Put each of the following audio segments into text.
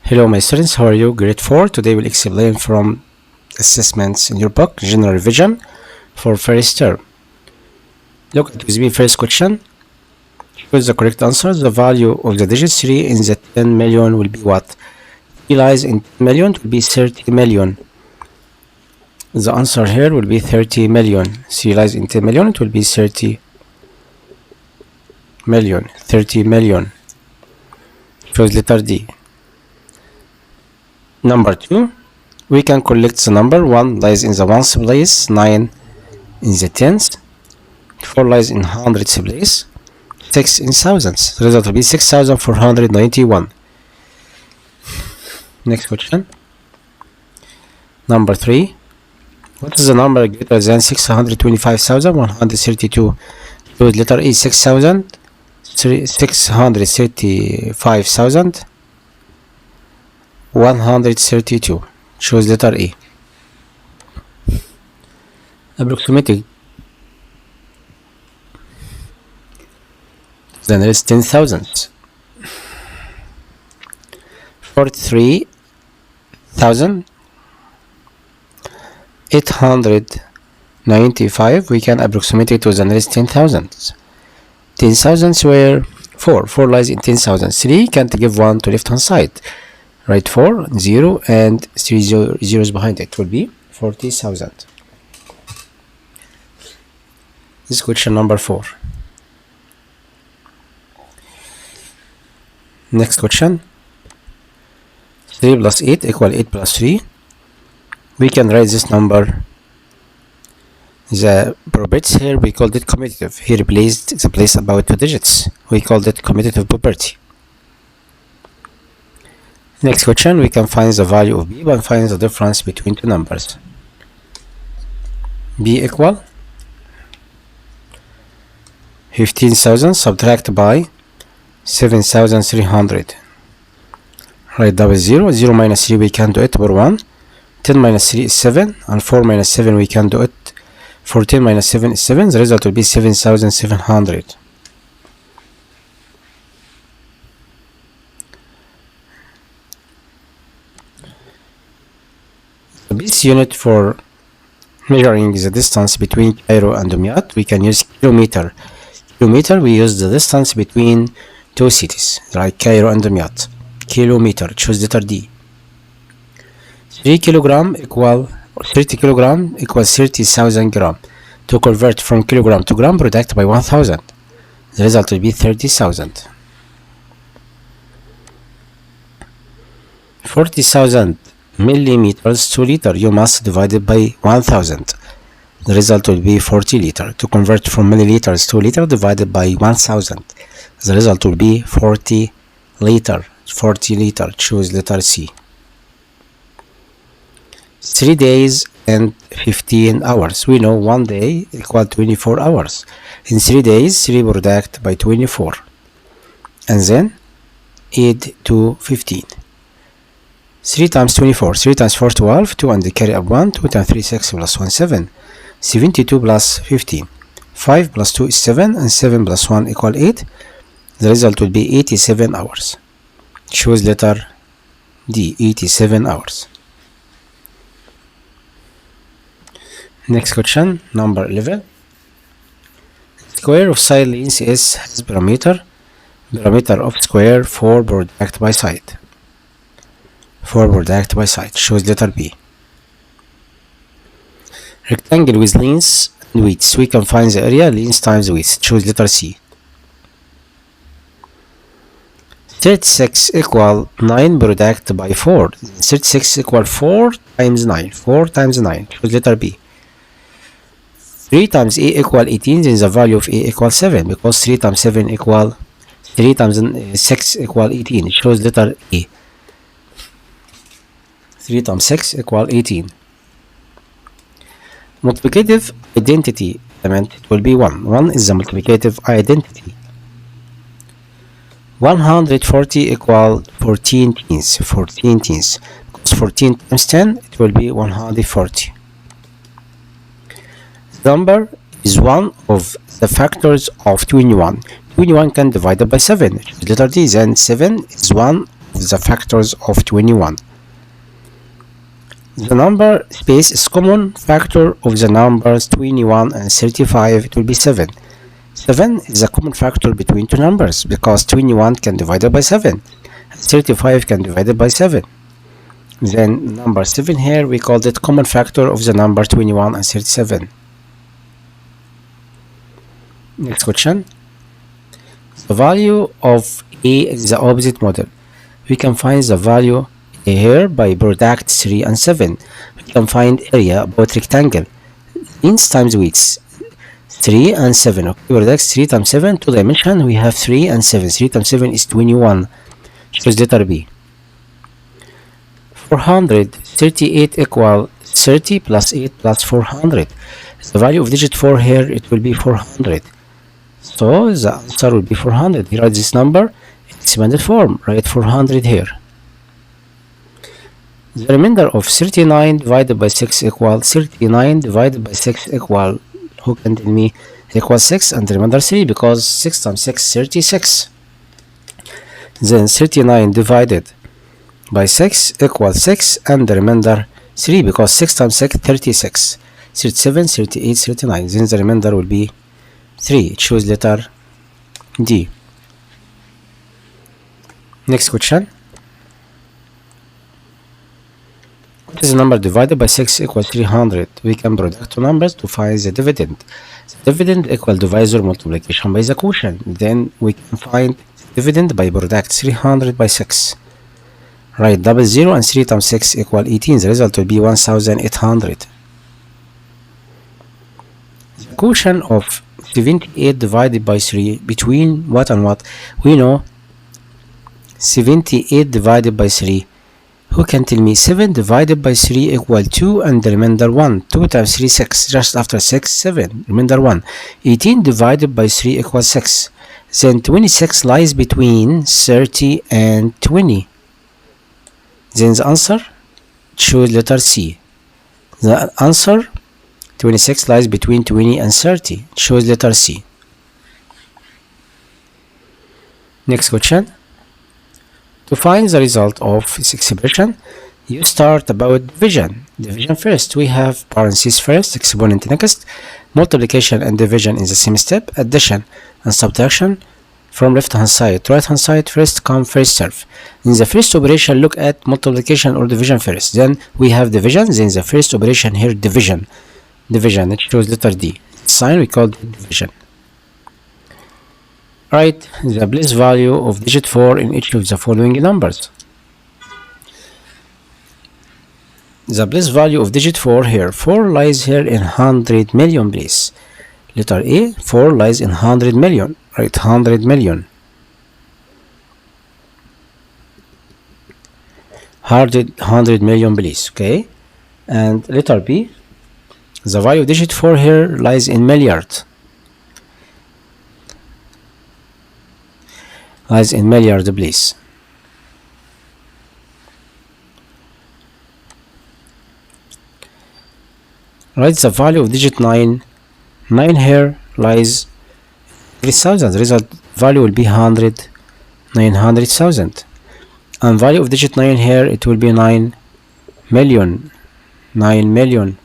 Hello my students, how are you? Grade 4. Today we'll explain from assessments in your book, General Revision for first term. Look at with me first question. Choose the correct answer. The value of the digit 3 in the 10 million will be what? 3 lies in 10 million will be 30 million. The answer here will be 30 million. 3 lies in 10 million, it will be 30 million. 30 million. Choose letter D. Number 2, we can collect the number. 1 lies in the ones place, 9 in the tens, 4 lies in hundreds place, 6 in thousands. The result will be 6,491. Next question. Number 3, what is the number greater than 625,132? Choose letter E. 635,132. Choose letter E. Approximating the nearest 10,000. 43,895. We can approximate it to the nearest 10,000. 10,000 were 4. 4 lies in 10,000. 3 can't give 1 to left hand side. Write 4, 0, and 3 zeros behind it will be 40,000. This is question number 4. Next question. 3 plus 8 equal 8 plus 3. We can write this number. The properties here we called it commutative. He replaced the place about 2 digits. We called it commutative property. Next question, we can find the value of B by finding the difference between two numbers. B equal 15,000 subtract by 7,300. Write double 0. 0 minus 3 we can do it for 1. 10 minus 3 is 7, and 4 minus 7 we can do it. 14 minus 7 is 7. The result will be 7,700. This unit for measuring the distance between Cairo and Jumia, we can use kilometer. Kilometer, we use the distance between two cities, like Cairo and Jumia. Kilometer, choose letter D. 3 kilogram equal 30 kilogram equals 30,000 gram. To convert from kilogram to gram, product by 1,000. The result will be 30,000. 40,000 millimeters to liter, you must divide it by 1000. The result will be 40 liter. To convert from milliliters to liter, divided by 1000. The result will be 40 liter. 40 liter. Choose letter C. 3 days and 15 hours. We know 1 day equal 24 hours. In 3 days, 3 product by 24. And then 8 to 15. 3 times 24, 3 times 4, 12, 2 and the carry up 1, 2 times 3, 6 plus 1, 7, 72 plus 15, 5 plus 2 is 7, and 7 plus 1 equal 8, the result will be 87 hours. Choose letter D, 87 hours. Next question, number 11. Square of side length S has parameter of square 4 product by side. 4 product by side. Choose letter B. Rectangle with length and width. We can find the area length times width. Choose letter C. 36 equal 9 product by 4. 36 equal 4 times 9. 4 times 9. Choose letter B. 3 times A equal 18. Then the value of A equals 7, because 3 times 7 equal 3 times 6 equal 18. Choose letter A. 3 times 6 equal 18. Multiplicative identity element, it will be 1. 1 is the multiplicative identity. 140 equal 14 teens. 14 teens. Because 14 times 10, it will be 140. The number is one of the factors of 21. 21 can divide by 7. Letter D. Then 7 is one of the factors of 21. The number space is common factor of the numbers 21 and 35. It will be 7. 7 is a common factor between two numbers because 21 can divide it by 7 and 35 can divide it by 7. Then number 7 here, we called it common factor of the number 21 and 37. Next question. The value of A is the opposite model. We can find the value here by product 3 and 7. We can find area about rectangle. Length times width. 3 and 7. Okay, product 3 times 7, 2 dimension. We have 3 and 7. 3 times 7 is 21. Choose letter B. 438 equal 30 plus 8 plus 400. The value of digit 4 here, it will be 400. So the answer will be 400. We write this number in expanded form. Write 400 here. The remainder of 39 divided by 6 equal 39 divided by 6 equal, who can tell me, equal 6 and the remainder 3 because 6 times 6 36. Then 39 divided by 6 equals 6 and the remainder 3 because 6 times 6 36. 37, 38, 39. Then the remainder will be 3. Choose letter D. Next question. What is the number divided by 6 equals 300? We can product two numbers to find the dividend. The dividend equal divisor multiplication by the quotient. Then we can find dividend by product 300 by 6. Write double 0 and 3 times 6 equal 18. The result will be 1800. The quotient of 78 divided by 3 between what and what? We know 78 divided by 3. Who can tell me? 7 divided by 3 equal 2 and the remainder 1. 2 times 3 6. Just after 6 7. Remainder 1. 18 divided by 3 equals 6. Then 26 lies between 30 and 20. Then the answer, choose letter C. The answer 26 lies between 20 and 30. Choose letter C. Next question. To find the result of this expression, you start about division. Division first. We have parentheses first, exponent next, multiplication and division in the same step, addition and subtraction from left hand side to right hand side, first come first serve. In the first operation, look at multiplication or division first. Then we have division. Then the first operation here, division. Division, it shows letter D. Sign we call it division. Write the place value of digit 4 in each of the following numbers. The place value of digit 4 here. 4 lies here in 100 million place. Letter A, 4 lies in 100 million. Write 100 million. 100 million place. Okay. And letter B, the value of digit 4 here lies in milliard. Lies in milliard place. Write the value of digit 9. 9 here lies 3,000. The result value will be 100, 900,000. And value of digit 9 here, it will be 9 million. 9 million.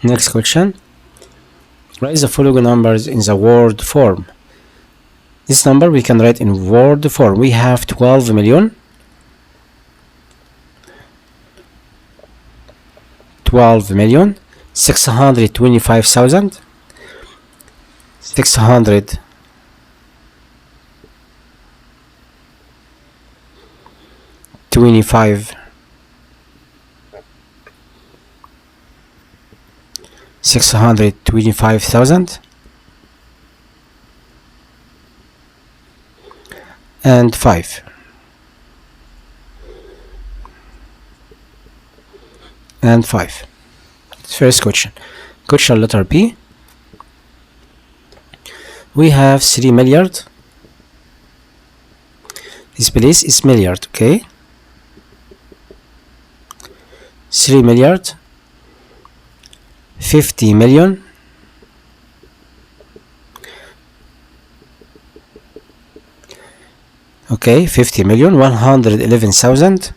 Next question. Write the following numbers in the word form. This number we can write in word form. We have 12 million, 12 million, 625,000, 600, 25, 625,000 and 5 and 5. First question. Question letter B. We have 3 milliard. This place is milliard, okay? 3 milliard, 50 million, Okay, 50 million, 111,000,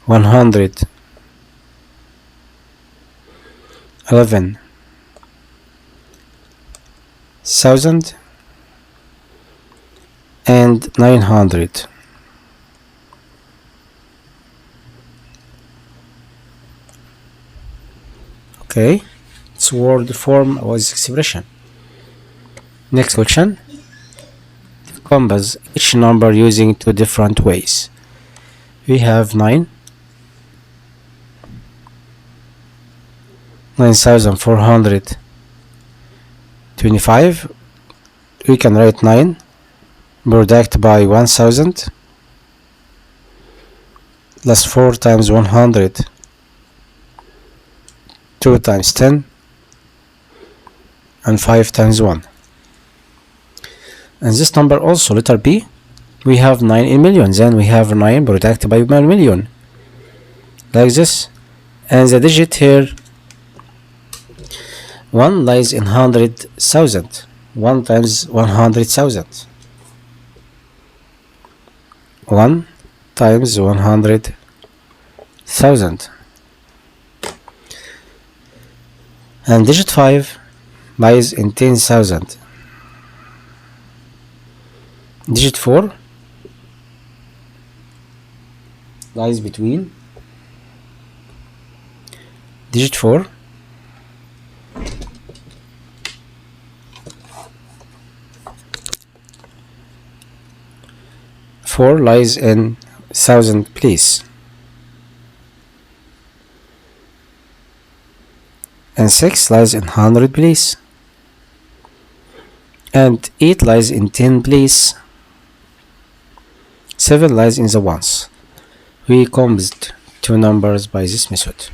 111,000 and 900. Okay, it's word form was expression. Next question. Compose each number using two different ways. We have 9,425. We can write 9 product by 1,000 plus 4 times 100, 2 times 10, and 5 times 1. And this number also, letter B, we have 9 in million, then we have 9 product by 1 million, like this. And the digit here, 1 lies in 100,000, 1 times 100,000, 1 times 100,000. And digit 5 lies in 10,000. Digit 4 lies between digit 4 lies in 1,000 place, and 6 lies in 100 place, and 8 lies in 10 place, 7 lies in the ones. We composed two numbers by this method.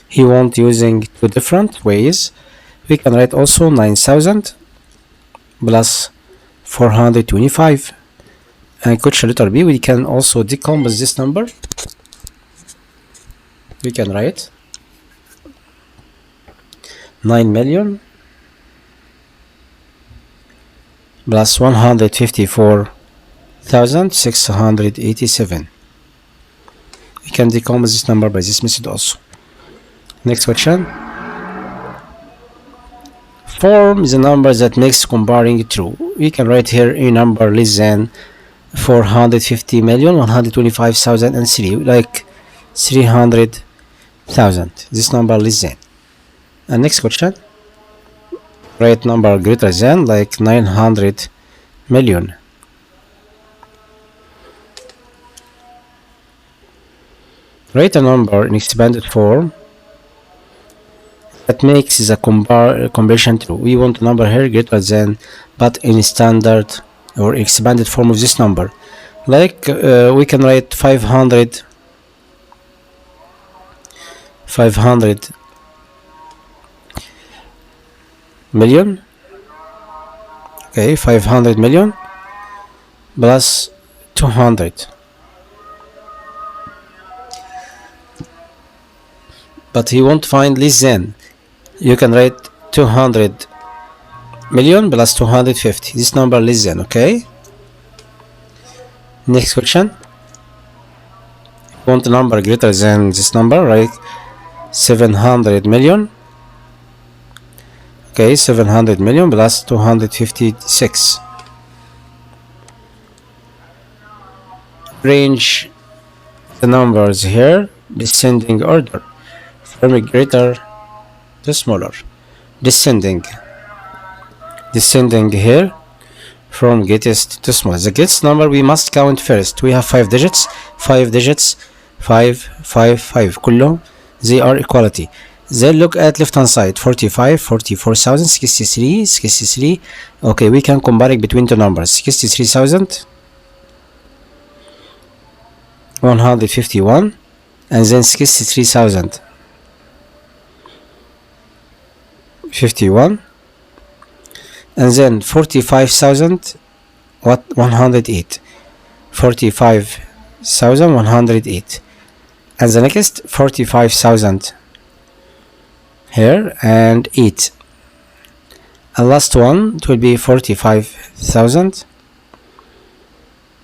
He wants using two different ways. We can write also 9,000 plus 425. And question letter B, we can also decompose this number. We can write 9 million plus 154,687. We can decompose this number by this method also. Next question. Form the number that makes comparing true. We can write here a number less than 450,125,003, like 300,000. This number less than. And next question. Write number greater than, like 900 million. Write a number in expanded form that makes the comparison true. We want a number here greater than, but in standard or expanded form of this number. Like we can write 500 million. Okay, 500 million plus 200. But he won't find less than. You can write 200 million plus 250. This number less than, okay? Next question. Want a number greater than this number, right? 700 million. Okay, 700 million plus 256. Arrange the numbers here, descending order, from greater to smaller. Descending here from greatest to smallest. The greatest number we must count first. We have 5 digits, 5 digits, 5, 5, 5. كلهم they are equality. Then look at left hand side, 45, 44,000, 63, 63. Okay, we can compare it between two numbers, 63,000, 151, and then 63,000, 51, and then 45,000, 108, 45,108, and the next 45,000 here and 8, and last one it will be 45,000,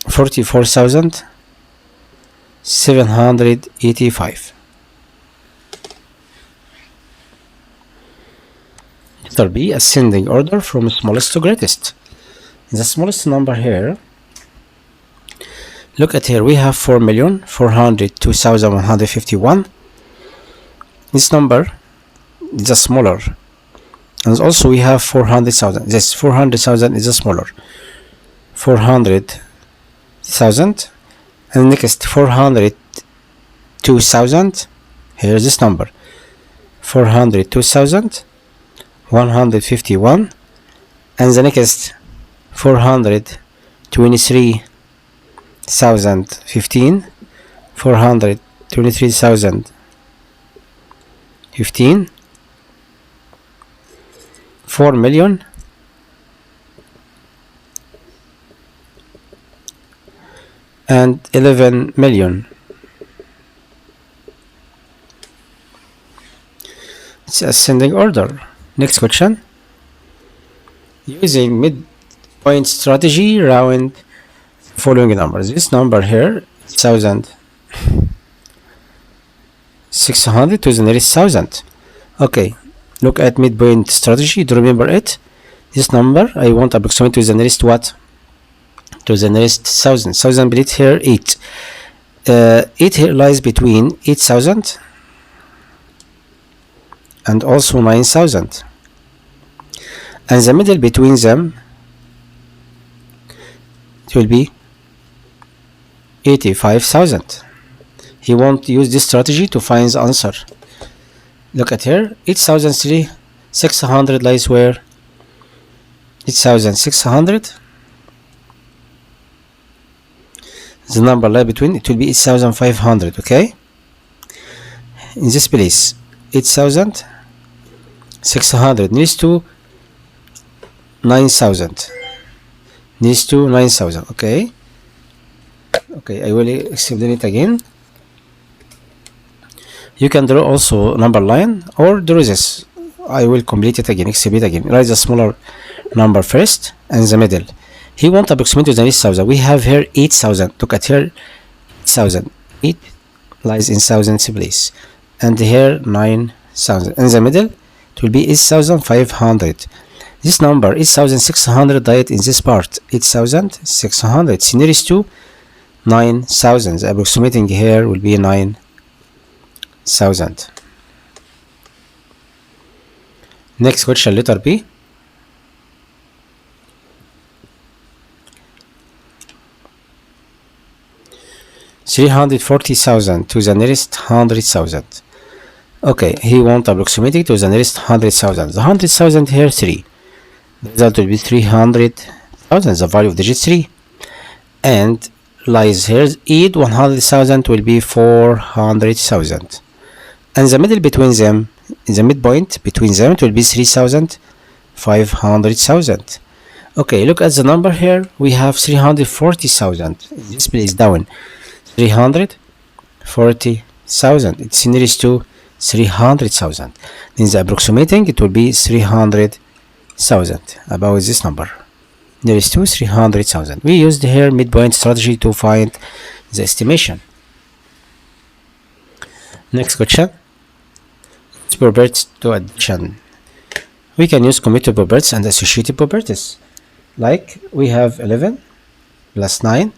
44,785. Letter B, ascending order from smallest to greatest. The smallest number here, look at here, we have 4,402,151. This number is a smaller, and also we have 400,000. This 400,000 is a smaller. 400,000, and next 402,000. Here is this number, 402,151, and the next 423,015, 423,015, 4 million, and 11 million. It's ascending order. Next question. Using midpoint strategy, round following numbers. This number here, 1,600 to the nearest 1,000. Okay, look at midpoint strategy. Do you remember it? This number I want approximate to the nearest what? To the nearest 1,000. 1,000 plate here 8. 8 here lies between 8,000 and also 9,000, and the middle between them it will be 85,000. He won't use this strategy to find the answer. Look at here, 8,600 lies where? 8,600. The number lie between, it will be 8,500. Okay, in this place 8,600 needs to 9,000, needs to 9,000. Okay, I will explain it again. You can draw also number line or draw this. I will complete it again, explain it again. Write the smaller number first and the middle. He wants approximate to the next 1,000. We have here 8,000. Look at here, 8,000. 8 lies in thousands place, and here 9,000. In the middle, it will be 8,500. This number 8,600 died in this part. 8,600. It's nearest to 9,000. The approximating here will be 9,000. Next question, letter B. $340,000 to the nearest 100,000. Okay, he wants approximating to the nearest 100,000. The 100,000 here 3. The result will be 300,000. The value of digit 3, and lies here 8. 100,000 will be 400,000, and the middle between them, the midpoint between them, it will be 3,500,000. Okay, look at the number here. We have 340,000. This place down. 340,000. It's nearest to 300,000. Then the approximating, it will be 300,000. About this number, nearest to 300,000. We used here midpoint strategy to find the estimation. Next question. Properties to addition. We can use commutative properties and associative properties. Like we have 11 plus 9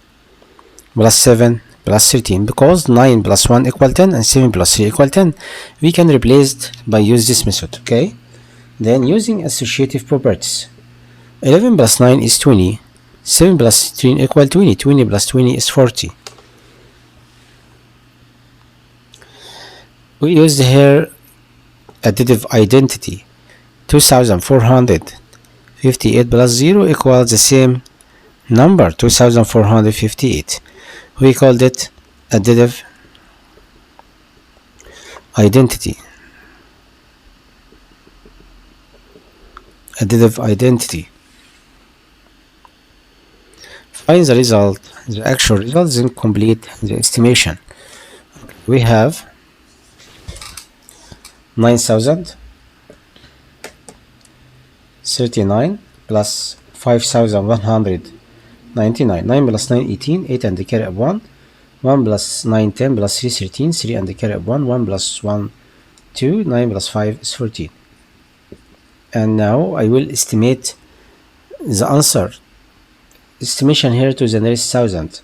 plus 7 plus 13, because 9 plus 1 equal 10 and 7 plus 3 equal 10. We can replace it by use this method. Okay, then using associative properties, 11 plus 9 is 20, 7 plus 13 equal 20, 20 plus 20 is 40. We used here additive identity. 2,458 plus 0 equals the same number, 2,458. We called it additive identity. Additive identity. Find the result, the actual result, then complete the estimation. We have 9,039 plus 5,100 99. 9 plus 9 18. 8 and the carry of 1. 1 plus 9 10 plus 3 13. 3 and the carry of 1. 1 plus 1 2. 9 plus 5 is 14. And now I will estimate the answer. Estimation here to the nearest thousand.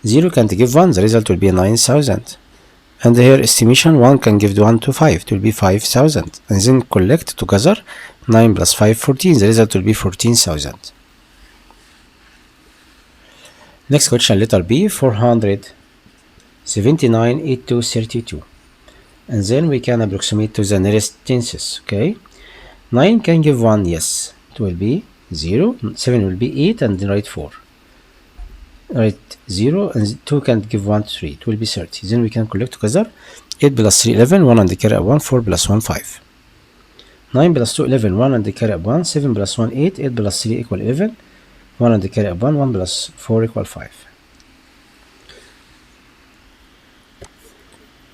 0 can't give 1, the result will be 9,000. And here estimation 1 can give 1 to 5, it will be 5,000. And then collect together 9 plus 5, 14, the result will be 14,000. Next question, letter B, 479, 82, 32. And then we can approximate to the nearest tenses, okay? 9 can give 1, yes, it will be 0, 7 will be 8, and then write 4. Write 0, and 2 can give 1 to 3, it will be 30. Then we can collect together 8 plus 3, 11, 1 and the carry of 1, 4 plus 1, 5. 9 plus 2, 11, 1 and the carry of 1, 7 plus 1, 8, 8 plus 3 equal 11, 1 and the carry of 1, 1 plus 4 equal 5.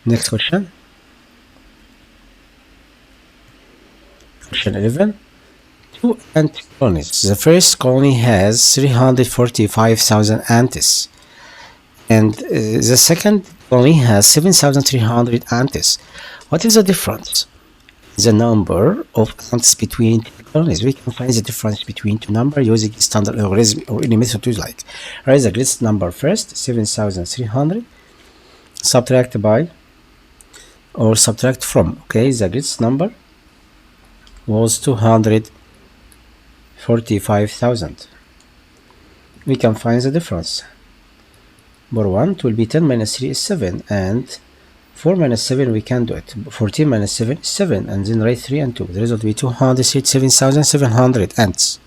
Next question. Question 11. 2 ant colonies. The first colony has 345,000 ants, and the second colony has 7,300 ants. What is the difference? The number of ants between two colonies. We can find the difference between two numbers using standard logarithm or any method you like. Write the greatest number first, 7,300, subtract by or subtract from. Okay, the greatest number was 245,000. We can find the difference. Bar 1, it will be 10 minus 3 is 7, and 4 minus 7 we can do it. 14 minus 7 is 7, and then write 3 and 2. The result will be 237,700 ants.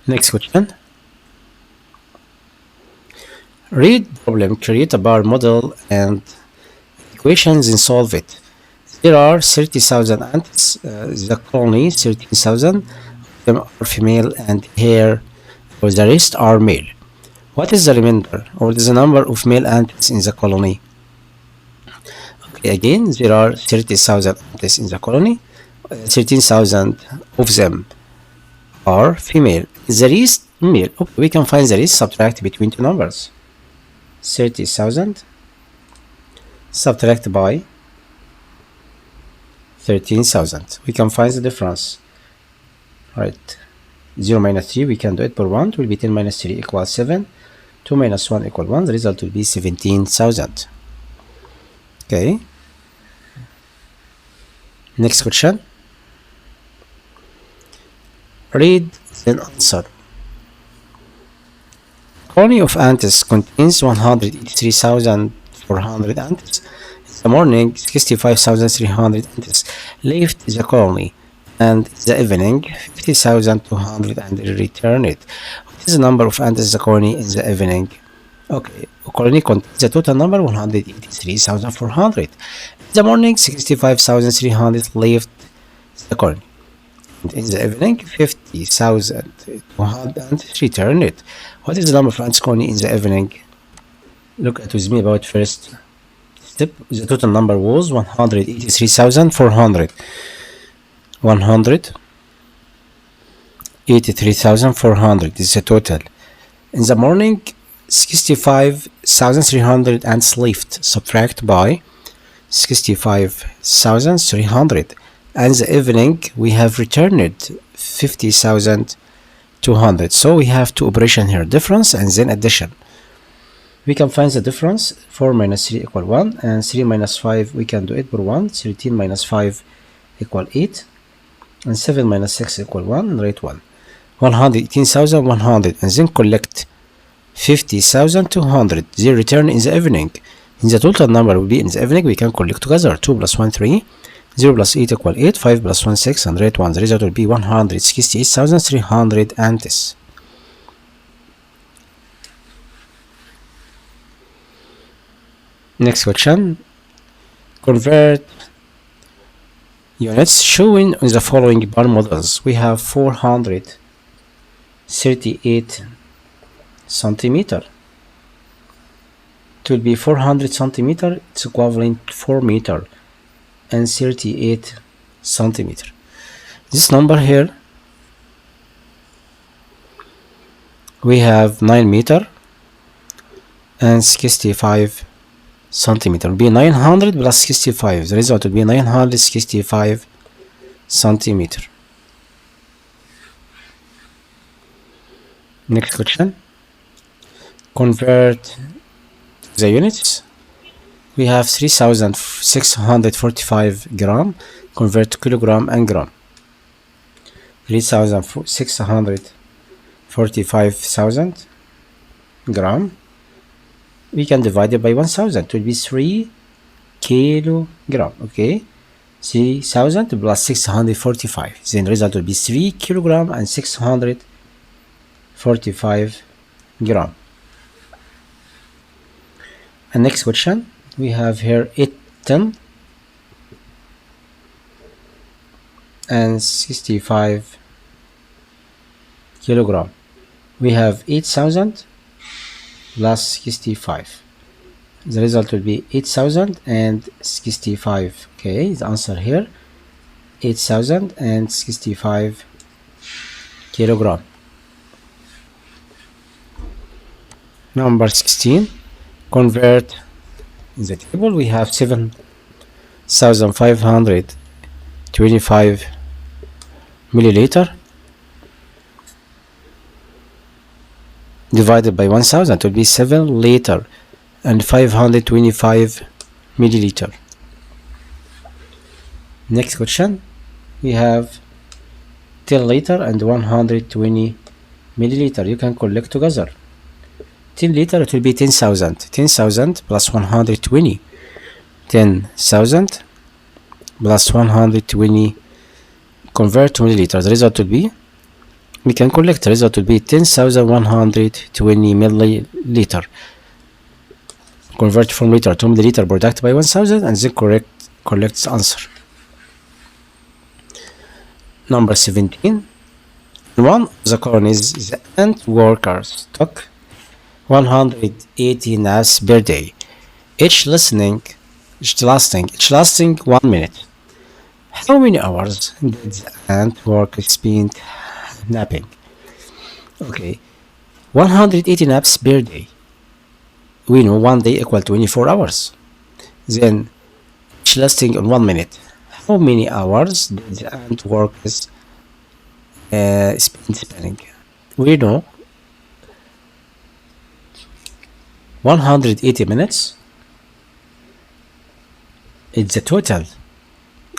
Next question. Read problem, create a bar model and equations and solve it. There are 30,000 ants, the colony 13,000 of them are female, and here for the rest are male. What is the remainder, or the number of male ants in the colony? Okay, again, there are 30,000 ants in the colony, 13,000 of them are female, the rest male. Okay, we can find the rest, subtract between two numbers. 30,000 subtract by 13,000. We can find the difference. Right. 0 minus 3, we can do it per 1. It will be 10 minus 3 equals 7. 2 minus 1 equal 1. The result will be 17,000. Okay. Next question. Read then answer. Colony of ants contains 183,400 ants. In the morning, 65,300 ants left the colony, and in the evening, 50,200 and return it. What is the number of ants in the colony in the evening? Okay, the colony contains the total number 183,400. In the morning, 65,300 left the colony. In the evening, 50,200 return it. What is the number of ants colony in the evening? Look at with me about first step. The total number was 183,400. 183,400 is the total. In the morning, 65,300 ants left. Subtract by 65,300. And the evening we have returned 50,200. So we have two operations here, difference and then addition. We can find the difference. 4 minus 3 equal 1, and 3 minus 5 we can do it per 1. 13 minus 5 equal 8, and 7 minus 6 equal 1, and write 1. 118,100, and then collect 50,200. They return in the evening. In the total number will be in the evening, we can collect together. 2 plus 1, 3. 0 plus 8 equal 8, 5 plus 1, 6, and write 1. The result will be 168,300 ants. Next question. Convert units shown in the following bar models. We have 438 centimeter. It will be 400 centimeter. It's equivalent to 4 meter. And 38 centimeter. This number here we have 9 meter and 65 centimeter. Will be 900 plus 65. The result will be 965 centimeter. Next question. Convert the units. We have 3,645 gram. Convert to kilogram and gram. 3,645,000 gram. We can divide it by 1,000. It will be 3 kilogram. Okay. 3,000 plus 645. Then result will be 3 kilogram and 645 gram. And next question, we have here 10 and 65 kilogram. We have 8,000 plus 65. The result will be 8,065. Okay, the answer here 8,065 kilogram. Number 16. Convert in the table. We have 7,525 milliliter divided by 1,000 will be 7 liter and 525 milliliter. Next question, we have 10 liter and 120 milliliter. You can collect together. 10 liter, it will be 10,000. 10,000 plus 120. 10,000 plus 120 convert to milliliter. The result will be, we can collect, the result will be 10,120 milliliter. Convert from liter to milliliter, product by 1,000, and then collect the answer. Number 17. One of the colonies, the ant workers took 180 naps per day, each lasting 1 minute. How many hours did the ant work spend napping? Okay, 180 naps per day. We know 1 day equal 24 hours. Then each lasting in 1 minute. How many hours did the ant workers spend spinning? We know 180 minutes. It's the total.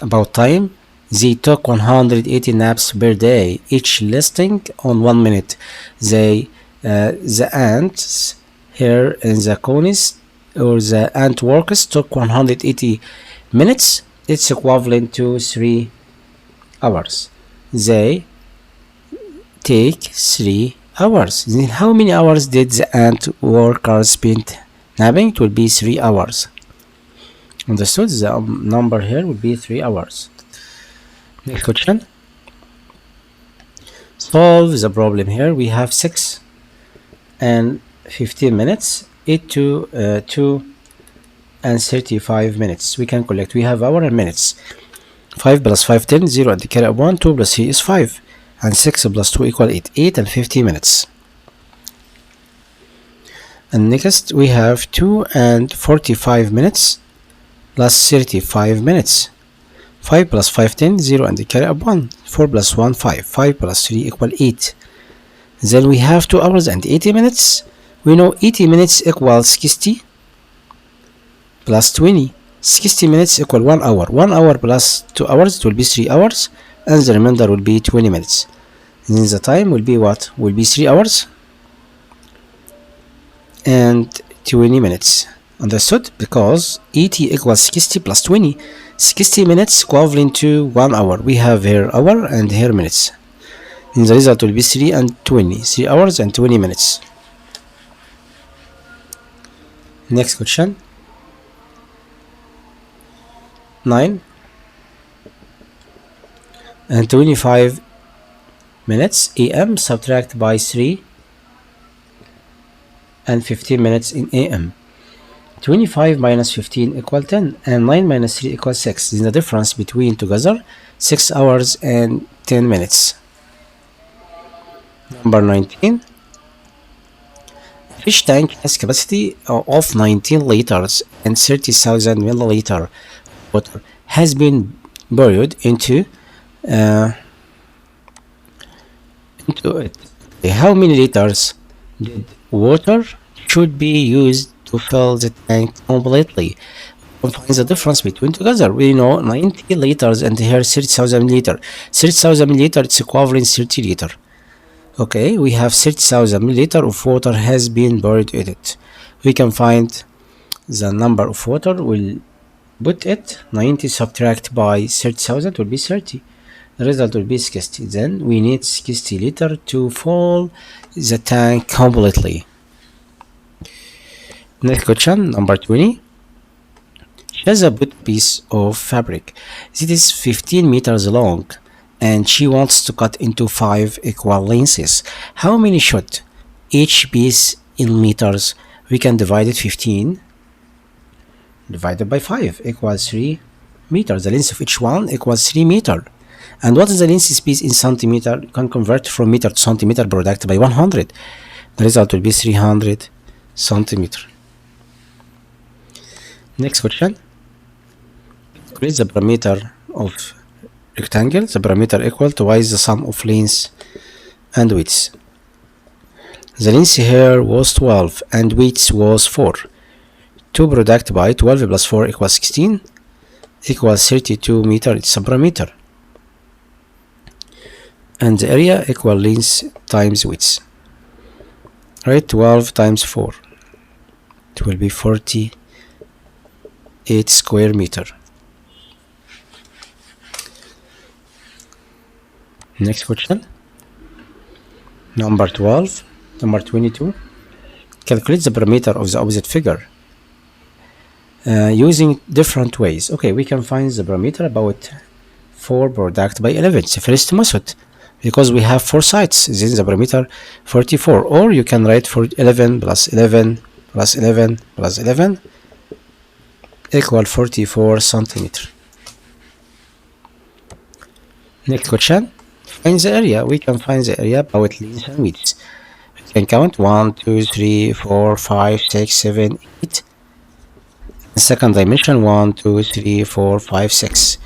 About time, they took 180 naps per day, each lasting on 1 minute. The ants here in the colonies, or the ant workers, took 180 minutes. It's equivalent to 3 hours. They take 3 hours. Then how many hours did the ant workers spend napping? It will be 3 hours. Understood? The number here would be 3 hours. Next question. Solve the problem here. We have 6 and 15 minutes, 8 to 2 and 35 minutes. We can collect. We have hour and minutes. 5 plus 5, 10, 0 and the carry of 1, 2 plus 3 is 5. And 6 plus 2 equal 8. 8 and 50 minutes. And next we have 2 and 45 minutes plus 35 minutes. 5 plus 5, 10, 0 and the carry of 1. 4 plus 1, 5. 5 plus 3 equal 8. Then we have 2 hours and 80 minutes. We know 80 minutes equals 60 plus 20. 60 minutes equal 1 hour. 1 hour plus 2 hours, it will be 3 hours. And the remainder will be 20 minutes. And then the time will be what? Will be 3 hours and 20 minutes. Understood? Because 80 equals 60 plus 20. 60 minutes equivalent to 1 hour. We have here hour and here minutes. And the result will be 3 and 20. 3 hours and 20 minutes. Next question. 9 and 25 minutes AM subtract by 3 and 15 minutes in AM. 25 minus 15 equal 10 and 9 minus 3 equals 6. This is the difference between together 6 hours and 10 minutes. Number 19. fish tank has capacity of 19 liters and 30,000 milliliter water has been buried into it. How many liters did water should be used to fill the tank completely? We find the difference between together. We know 90 liters and here 30,000 milliliter. 30,000 milliliter, it's equivalent 30 liter. Okay, we have 30,000 milliliter of water has been buried in it. We can find the number of water. We'll put it 90 subtract by 30,000 will be 30. The result will be 60. Then we need 60 liter to fill the tank completely. Next question, number 20. She has a good piece of fabric. It is 15 meters long and she wants to cut into 5 equal lengths. How many should each piece in meters? We can divide it 15 divided by 5 equals 3 meters. The length of each one equals 3 meters. And what is the length piece in centimeter? You can convert from meter to centimeter product by 100. The result will be 300 centimeter. Next question. Calculate the perimeter of rectangle. The perimeter equal to twice the sum of lengths and widths. The length here was 12 and width was 4. 2 product by 12 plus 4 equals 16 equals 32 meter. It's a perimeter. And the area equal length times width. Right, 12 times 4. It will be 48 square meter. Next question. Number 12. Number 22. Calculate the perimeter of the opposite figure using different ways. Okay, we can find the perimeter about 4 product by 11. It's the first method. Because we have 4 sides, then the perimeter 44, or you can write for 11 plus 11 plus 11 plus 11 equal 44 centimeter. Next question, find the area. We can find the area about length and width. We can count 1, 2, 3, 4, 5, 6, 7, 8. Second dimension 1, 2, 3, 4, 5, 6.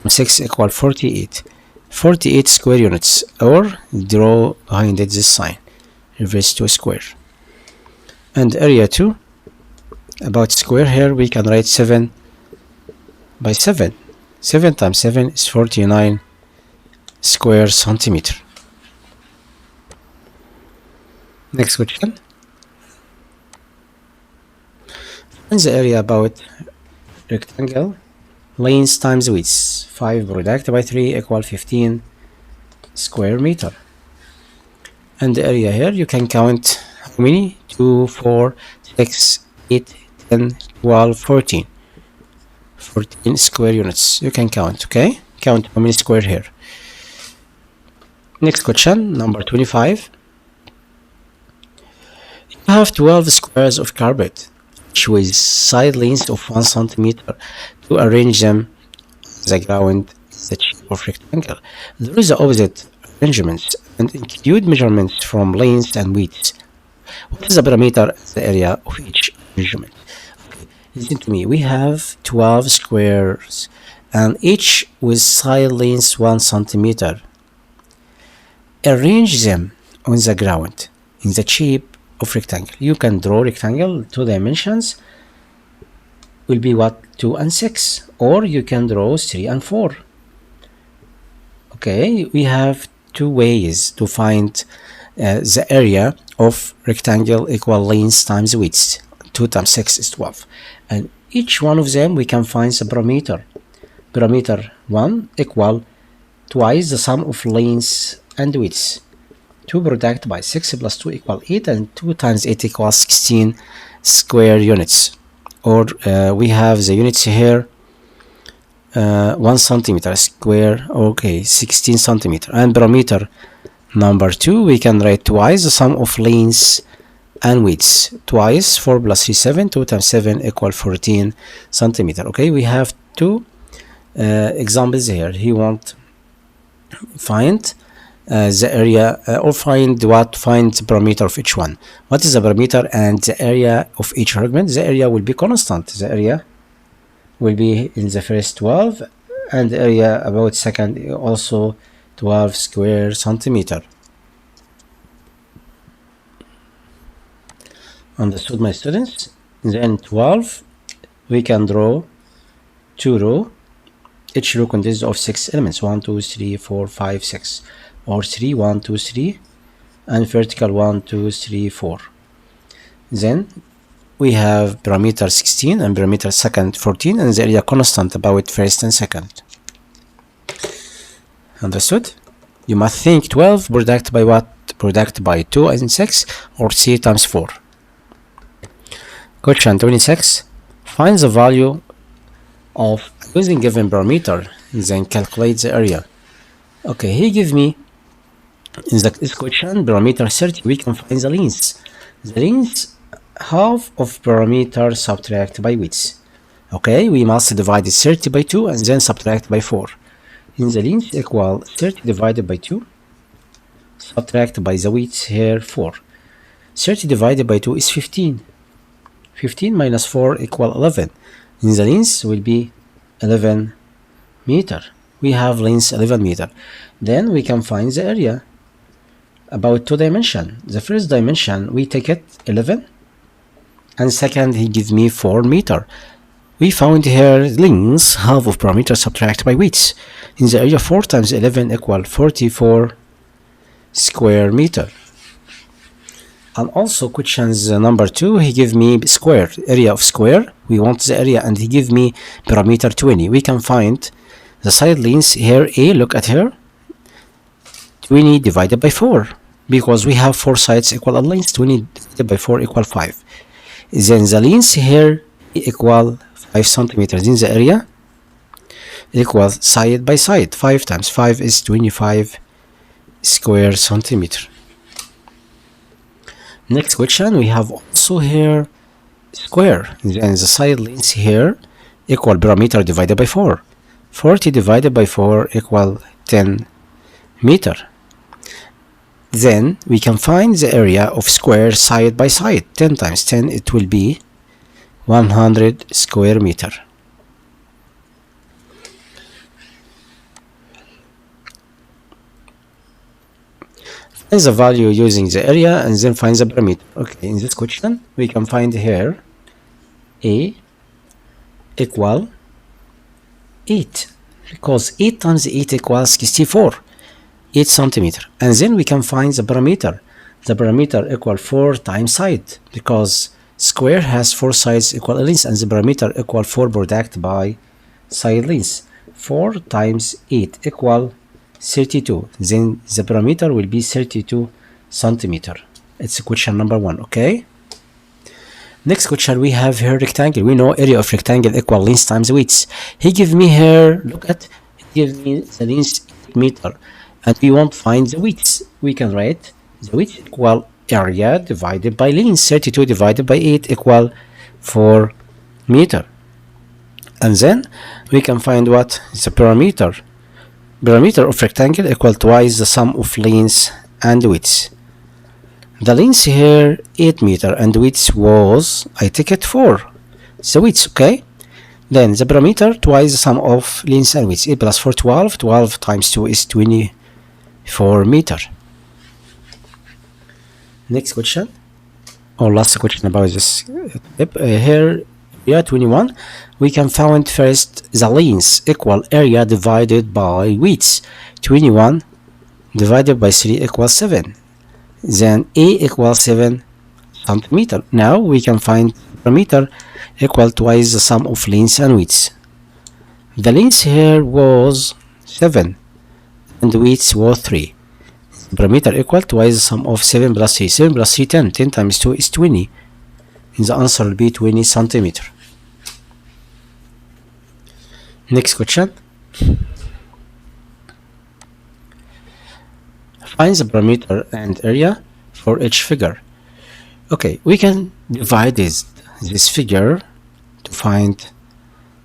6 equal 48. 48 square units, or draw behind it this sign, reverse to a square. And area 2, about square here, we can write 7 by 7. 7 times 7 is 49 square centimeter. Next question. Find the area about rectangle. Length times width. 5 product by 3 equal 15 square meter. And the area here, you can count how many? 2, 4, 6, 8, 10, 12, 14. 14 square units. You can count, okay? Count how many square here. Next question, number 25. You have 12 squares of carpet, each with side length of 1 centimeter. To arrange them on the ground the shape of rectangle. There is the opposite arrangements and include measurements from length and width. What is the perimeter of the area of each measurement? Okay, listen to me. We have 12 squares and each with side length 1 centimeter. Arrange them on the ground in the shape of rectangle. You can draw rectangle 2 dimensions will be what? 2 and 6, or you can draw 3 and 4. Okay, we have 2 ways to find the area of rectangle equal length times width. 2 times 6 is 12, and each one of them we can find the perimeter. Perimeter 1 equal twice the sum of length and width. 2 product by 6 plus 2 equal 8, and 2 times 8 equals 16 square units. Or we have the units here, 1 centimeter square, okay, 16 centimeter. And perimeter number 2, we can write twice the sum of length and width. Twice 4 plus 3 7, 2 times 7 equal 14 centimeter. Okay, we have 2 examples here. He want find the area, or find the parameter of each one. What is the parameter and the area of each argument? The area will be constant. The area will be in the first 12, and the area about second also 12 square centimeter. Understood, my students? Then 12, we can draw 2 rows. Each row consists of 6 elements, 1 2 3 4 5 6, or 3 1 2 3, and vertical 1 2 3 4. Then we have parameter 16 and parameter second 14, and the area constant about first and second. Understood? You must think 12 product by what? Product by 2 and 6, or 3 times 4. Question 26. Find the value of using given parameter, then calculate the area. Okay, he give me in this question parameter 30. We can find the length. The length half of parameter subtract by width. Okay, we must divide 30 by 2 and then subtract by 4. In the length equal 30 divided by 2, subtract by the width here 4. 30 divided by 2 is 15. 15 minus 4 equal 11. In the length will be 11 meter. We have length 11 meter. Then we can find the area about 2 dimension. The first dimension we take it 11, and second he gives me 4 meter. We found here length half of parameter subtract by width. In the area 4 times 11 equal 44 square meter. And also questions number 2, he give me square, area of square. We want the area and he give me parameter 20. We can find the side length here, A, look at here, 20 divided by 4, because we have 4 sides equal a length. 20 divided by 4 equal 5. Then the length here equal 5 centimeters. In the area equals side by side. 5 times 5 is 25 square centimeter. Next question, we have also here square, and the side length here equal parameter divided by 4. 40 divided by 4 equal 10 meter. Then we can find the area of square side by side. 10 times 10, it will be 100 square meter. Find the value using the area and then find the parameter. Okay, in this question we can find here A equal 8, because 8 times 8 equals 64, 8 centimeter. And then we can find the parameter. The parameter equal 4 times side, because square has 4 sides equal length, and the parameter equal 4 product by side length. 4 times 8 equal 32. Then the parameter will be 32 centimeter. It's question number 1. Okay, next question, we have here rectangle. We know area of rectangle equal length times width. He give me here, look at, he gives me the length 8 meter, and we want to find the width. We can write the width equal area divided by length. 32 divided by 8 equal 4 meter. And then we can find what the parameter. Parameter of rectangle equal twice the sum of length and width. The length here 8 meter and width was, I take it 4. It's the width, okay? Then the parameter twice the sum of length and width. 8 plus 4, 12. 12 times 2 is 24 meter. Next question, or last question about this here, area 21. We can find first the length equal area divided by width. 21 divided by 3 equals 7. Then A equals 7 centimeter. Now we can find parameter equal twice the sum of length and width. The length here was 7 and the width was 3. Parameter equal twice the sum of 7 plus 3. 7 plus 3, 10. 10 times 2 is 20. And the answer will be 20 centimeter. Next question. Find the parameter and area for each figure. Okay, we can divide this figure to find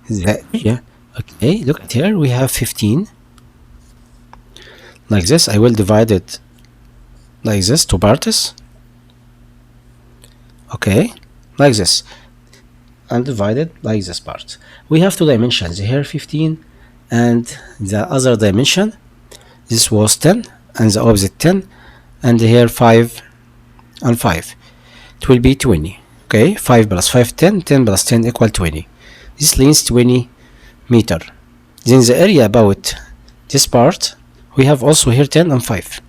the area. Okay, look at here, we have 15. like this. I will divide it like this, two parts. Okay, like this, and divide it like this part. We have two dimensions here, 15, and the other dimension, this was 10, and the opposite 10, and here 5 and 5. It will be 20. Okay, 5 plus 5, 10, 10 plus 10 equal 20. This means 20 meter. Then the area about this part, we have also here 10 and 5.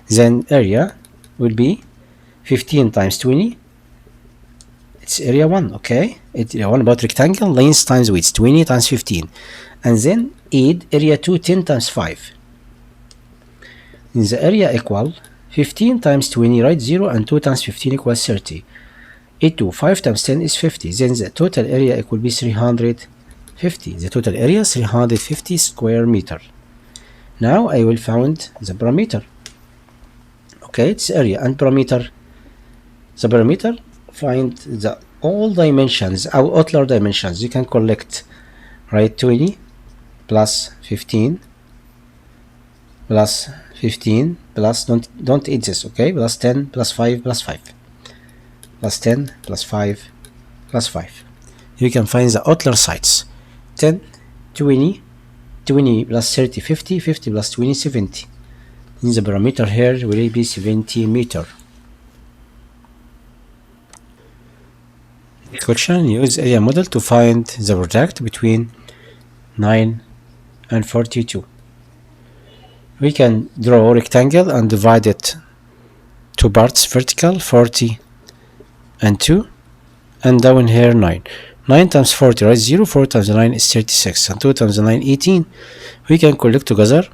Then area will be 15 times 20. It's area 1, okay? Area 1 about rectangle, length times width, 20 times 15. And then add area 2, 10 times 5. In the area equal 15 times 20, right? 0, and 2 times 15 equals 30. 8 to 5 times 10 is 50. Then the total area equal be 350. The total area 350 square meter. Now I will find the parameter. Okay, it's area and parameter. The parameter, find the all dimensions, our outer dimensions. You can collect, right? 20 plus 15 plus 15 plus, don't eat this, okay? Plus 10 plus 5 plus 5 plus 10 plus 5 plus 5. You can find the outer sides. 10, 20, 20 plus 30, 50, 50 plus 20, 70. In the parameter here will be 70 meter. Question, use area model to find the product between 9 and 42. We can draw a rectangle and divide it two parts, vertical, 40 and 2, and down here 9. 9 times 40, right? 0, 4 times 9 is 36, and 2 times 9, 18. We can collect together.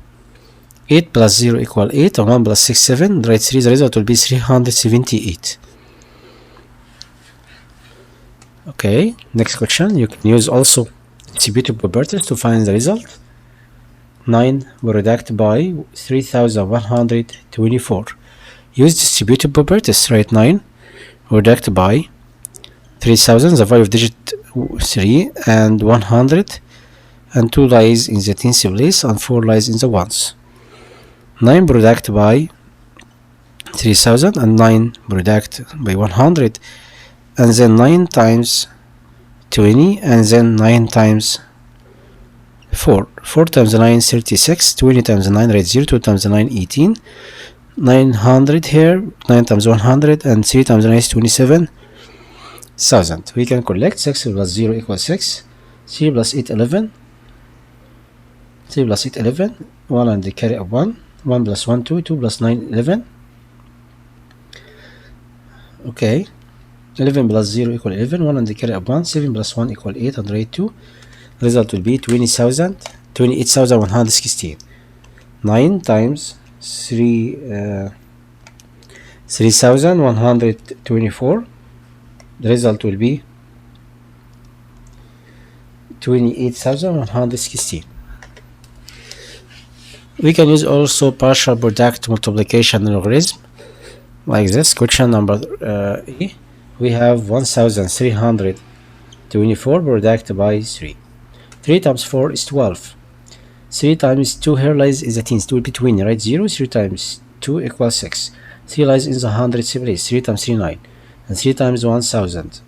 8 plus 0 equal 8, and 1 plus 6, 7. Write 3, the result will be 378. Okay, next question. You can use also distributive properties to find the result. 9 product by 3124. Use distributive properties. Write 9 product by 3000, the value of digit 3, and 100, and 2 lies in the tens place and 4 lies in the ones. 9 product by 3000 and 9 product by 100, and then 9 times 20, and then 9 times 4. 4 times 9 36, 20 times 9 right 0, 2 times 9 18, 900 here, 9 times 100, and 3 times 9 is 27,000. We can collect 6 plus 0 equals 6, 3 plus 8 11, 3 plus 8 11, 1 and the carry of 1, 1 plus 1 2, 2 plus 9 11. Okay, 11 plus 0 equal 11, 1 and the carry of 1, 7 plus 1 equal 8, and rate 2. Result will be 28,116. 9 times 3,124. The result will be 28,116. We can use also partial product multiplication algorithm like this. Question number E. We have 1,324 product by 3. 3 times 4 is 12. 3 times 2 here lies in the tens, it will be 20, right? 0, 3 times 2 equals 6. 3 lies in the hundreds place, 3 times 3 9, and 3 times 1,000.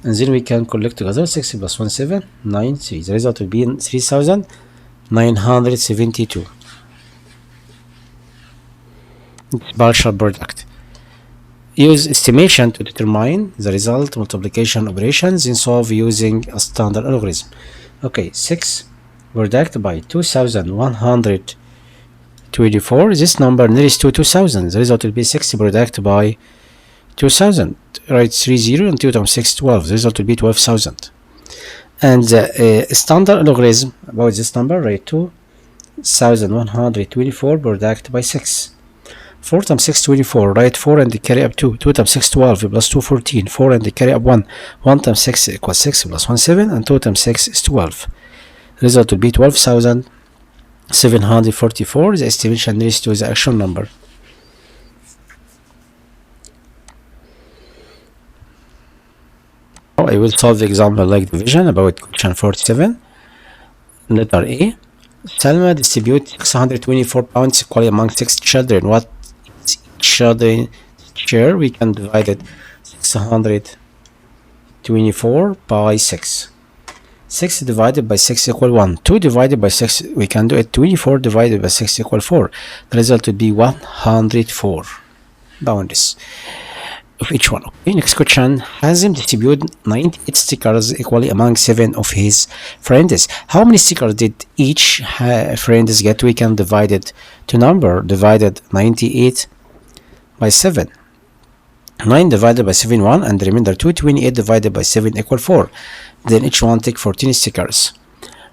And then we can collect together 6 plus 1 7, 9 3. The result will be 3,972. It's partial product. Use estimation to determine the result multiplication operations and solve using a standard algorithm. Okay, 6 product by 2,124. This number nearest to 2,000. The result will be 6 product by 2,000. Write 30 and 2 times 6 12. The result will be 12,000. And the standard algorithm about this number, write 2,124 product by 6. 4 times 6 24, write 4 and the carry up 2. 2 times 6 12 plus 2 14. 4 and the carry up 1. 1 times 6 equals 6 plus 1 7, and 2 times 6 is 12. Result will be 12,744. The estimation nearest to the actual number. I will solve the example like division about question 47. Letter A. Salma distribute 624 pounds equally among 6 children. What is each children's share? We can divide it 624 by 6. 6 divided by 6 equal 1. 2 divided by 6, we can do it. 24 divided by 6 equal 4. The result would be 104 boundaries of each one. Okay, next question. Hazim distributed 98 stickers equally among 7 of his friends. How many stickers did each friends get? We can divide it to number. Divided 98 by 7. 9 divided by 7, 1, and the remainder 2. 28 divided by 7 equal 4. Then each one take 14 stickers.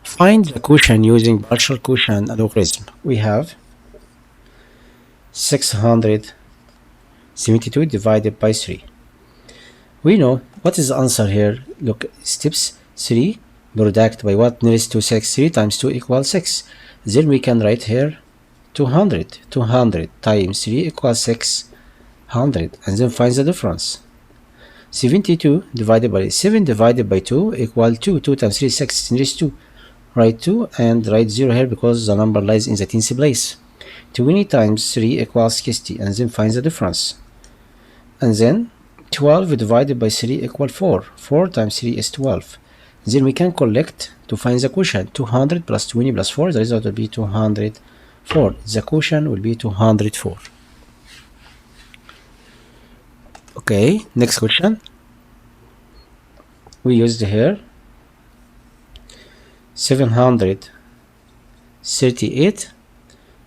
Find the quotient using partial quotient algorithm. We have 672 divided by 3. We know what is the answer here. Look, steps 3 product by what nearest to 6. 3 times 2 equals 6. Then we can write here 200. 200 times 3 equals 600, and then find the difference. 72 divided by 7 divided by 2 equal 2. 2 times 3 is 6. Nearest 2. Write 2 and write 0 here because the number lies in the tens place. 20 times 3 equals 60, and then find the difference. And then 12 divided by 3 equal 4. 4 times 3 is 12. Then we can collect to find the quotient. 200 plus 20 plus 4, the result will be 204. The quotient will be 204. Okay, next question. We used here 738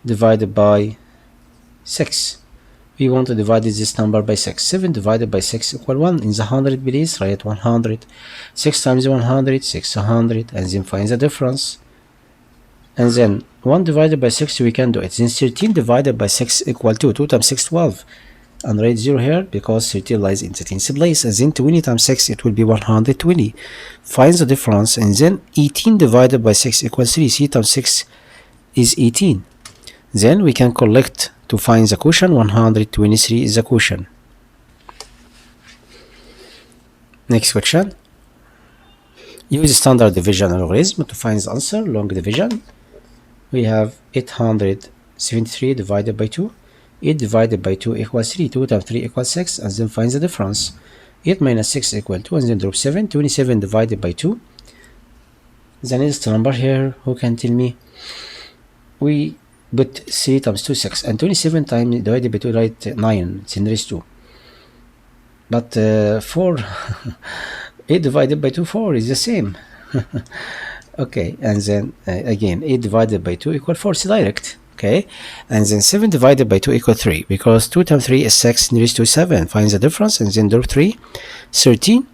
divided by 6. We want to divide this number by 6. 7 divided by 6 equal 1. In the 100 place, write 100. 6 times 100, 600, and then find the difference. And then 1 divided by 6, we can do it. Then 13 divided by 6 equal 2. 2 times 6, 12. And write 0 here because 13 lies in the tens place. And then 20 times 6, it will be 120. Find the difference. And then 18 divided by 6 equals 3. 3 times 6 is 18. Then we can collect to find the quotient. 123 is the quotient. Next question. Use standard division algorithm to find the answer. Long division. We have 873 divided by 2. 8 divided by 2 equals 3. 2 times 3 equals 6, and then find the difference. 8 minus 6 equals 2, and then drop 7. 27 divided by 2. The next number here, who can tell me? We put 3 times 2, 6, and 27 times divided by 2, write 9. It's in raised 2. But 4, 8 divided by 2, 4 is the same. Okay, and then again, 8 divided by 2 equals 4, it's direct. Okay, and then 7 divided by 2 equals 3, because 2 times 3 is 6, nearest to 7. Find the difference, and then drop 3. 13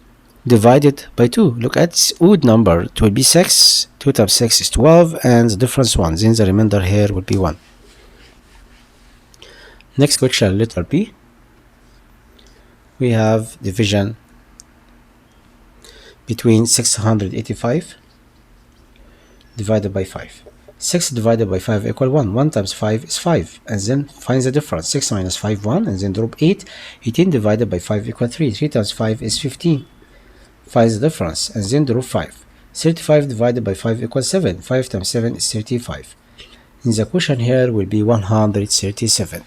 divided by 2. Look at this odd number. It will be 6. 2 times 6 is 12, and the difference 1. Then the remainder here will be 1. Next question, letter B. We have division between 685 divided by 5. 6 divided by 5 equal 1. 1 times 5 is 5. And then find the difference. 6 minus 5, 1. And then drop 8. 18 divided by 5 equal 3. 3 times 5 is 15. Find the difference. And then drop 5. 35 divided by 5 equals 7. 5 times 7 is 35. And the quotient here will be 137.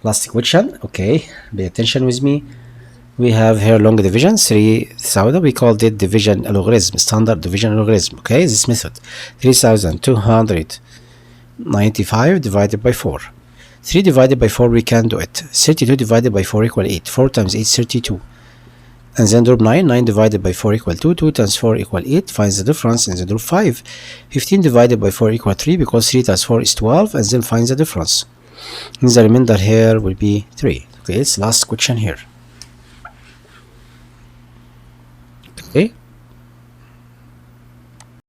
Last question. Okay, pay attention with me. We have here long division 3000. We called it division algorithm, standard division algorithm. Okay, this method 3295 divided by 4. 3 divided by 4, we can do it. 32 divided by 4 equal 8. 4 times 8 is 32. And then drop 9. 9 divided by 4 equal 2. 2 times 4 equal 8. Finds the difference, and then drop 5. 15 divided by 4 equal 3, because 3 times 4 is 12, and then finds the difference. And the remainder here will be 3. Okay, it's last question here.